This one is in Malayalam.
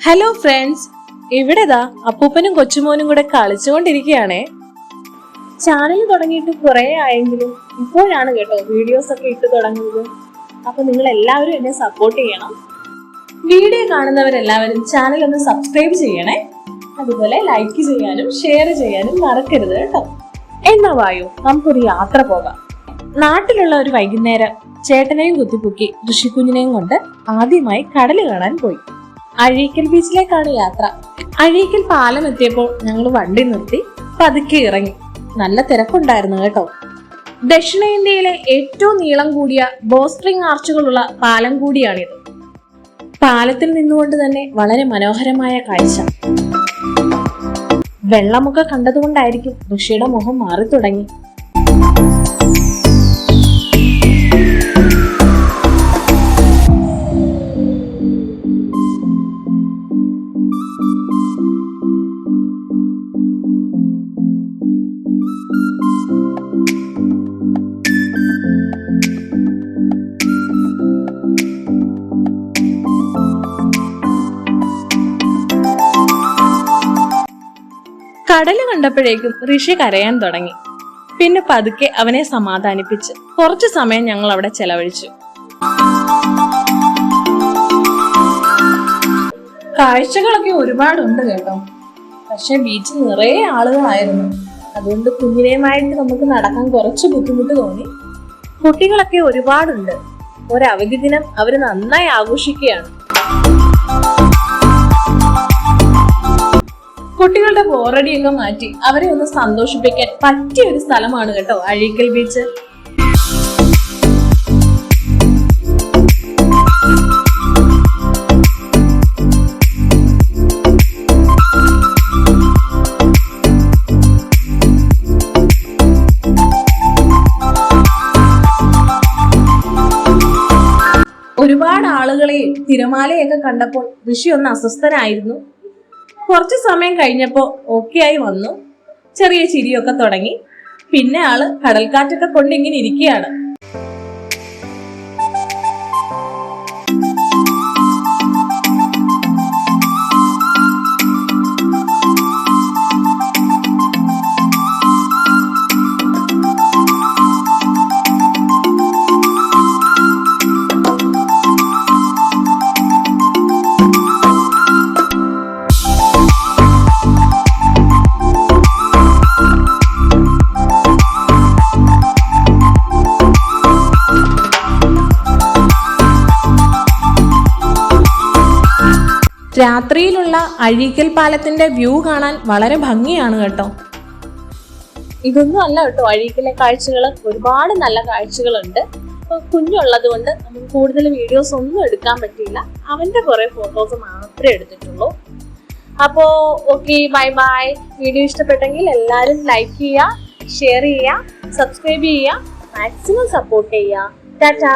ഹലോ ഫ്രണ്ട്സ്, ഇവിടെതാ അപ്പൂപ്പനും കൊച്ചുമോനും കൂടെ കളിച്ചുകൊണ്ടിരിക്കുകയാണേ. ചാനൽ തുടങ്ങിയിട്ട് കുറെ ആയെങ്കിലും ഇപ്പോഴാണ് കേട്ടോ വീഡിയോസ് ഒക്കെ ഇട്ട് തുടങ്ങുന്നത്. അപ്പൊ നിങ്ങൾ എല്ലാവരും എന്നെ സപ്പോർട്ട് ചെയ്യണം. വീഡിയോ കാണുന്നവരെല്ലാവരും ചാനൽ ഒന്ന് സബ്സ്ക്രൈബ് ചെയ്യണേ. അതുപോലെ ലൈക്ക് ചെയ്യാനും ഷെയർ ചെയ്യാനും മറക്കരുത് കേട്ടോ. എന്നാ വായു, നമുക്കൊരു യാത്ര പോകാം. നാട്ടിലുള്ള ഒരു വൈകുന്നേരം ചേട്ടനെയും കുത്തിപ്പൊക്കി ഋഷിക്കുഞ്ഞിനെയും കൊണ്ട് ആദ്യമായി കടല് കാണാൻ പോയി. അഴീക്കൽ ബീച്ചിലേക്കാണ് യാത്ര. അഴീക്കൽ പാലം എത്തിയപ്പോൾ ഞങ്ങൾ വണ്ടി നിർത്തി പതുക്കെ ഇറങ്ങി. നല്ല തിരക്കുണ്ടായിരുന്നു കേട്ടോ. ദക്ഷിണേന്ത്യയിലെ ഏറ്റവും നീളം കൂടിയ ബോസ്ട്രിംഗ് ആർച്ചുകളുള്ള പാലം കൂടിയാണിത്. പാലത്തിൽ നിന്നുകൊണ്ട് തന്നെ വളരെ മനോഹരമായ കാഴ്ച. വെള്ളമൊക്കെ കണ്ടതുകൊണ്ടായിരിക്കും ഋഷിയുടെ മുഖം മാറി തുടങ്ങി. കടല് കണ്ടപ്പോഴേക്കും ഋഷി കരയാൻ തുടങ്ങി. പിന്നെ പതുക്കെ അവനെ സമാധാനിപ്പിച്ച് കുറച്ചു സമയം ഞങ്ങൾ അവിടെ ചെലവഴിച്ചു. കാഴ്ചകളൊക്കെ ഒരുപാടുണ്ട് കേട്ടോ. പക്ഷെ ബീച്ച് നിറയെ ആളുകളായിരുന്നു. അതുകൊണ്ട് കുഞ്ഞിനെയുമായിട്ട് നമുക്ക് നടക്കാൻ കുറച്ച് ബുദ്ധിമുട്ട് തോന്നി. കുട്ടികളൊക്കെ ഒരുപാടുണ്ട്. ഒരവധി ദിനം അവര് നന്നായി ആഘോഷിക്കുകയാണ്. കുട്ടികളുടെ ബോറടിയൊക്കെ മാറ്റി അവരെ ഒന്ന് സന്തോഷിപ്പിക്കാൻ പറ്റിയ ഒരു സ്ഥലമാണ് കേട്ടോ അഴീക്കൽ ബീച്ച്. ഒരുപാട് ആളുകളെയും തിരമാലയൊക്കെ കണ്ടപ്പോൾ ഋഷി ഒന്ന് അസ്വസ്ഥനായിരുന്നു. കുറച്ചു സമയം കഴിഞ്ഞപ്പോ ഓക്കെ ആയി വന്നു. ചെറിയ ചിരിയൊക്കെ തുടങ്ങി. പിന്നെ ആള് കടൽക്കാറ്റൊക്കെ കൊണ്ട് ഇങ്ങനെ ഇരിക്കുകയാണ്. രാത്രിയിലുള്ള അഴീക്കൽ പാലത്തിന്റെ വ്യൂ കാണാൻ വളരെ ഭംഗിയാണ് കേട്ടോ. ഇതൊന്നും അല്ല കേട്ടോ അഴീക്കലെ കാഴ്ചകൾ, ഒരുപാട് നല്ല കാഴ്ചകളുണ്ട്. കുഞ്ഞുള്ളത് കൊണ്ട് നമുക്ക് കൂടുതൽ വീഡിയോസ് ഒന്നും എടുക്കാൻ പറ്റിയില്ല. അവന്റെ കുറെ ഫോട്ടോസ് മാത്രമേ എടുത്തിട്ടുള്ളൂ. അപ്പോ ഓക്കെ, ബൈ ബൈ. വീഡിയോ ഇഷ്ടപ്പെട്ടെങ്കിൽ എല്ലാവരും ലൈക്ക് ചെയ്യുക, ഷെയർ ചെയ്യുക, സബ്സ്ക്രൈബ് ചെയ്യുക, മാക്സിമം സപ്പോർട്ട് ചെയ്യുക. ടാറ്റാ.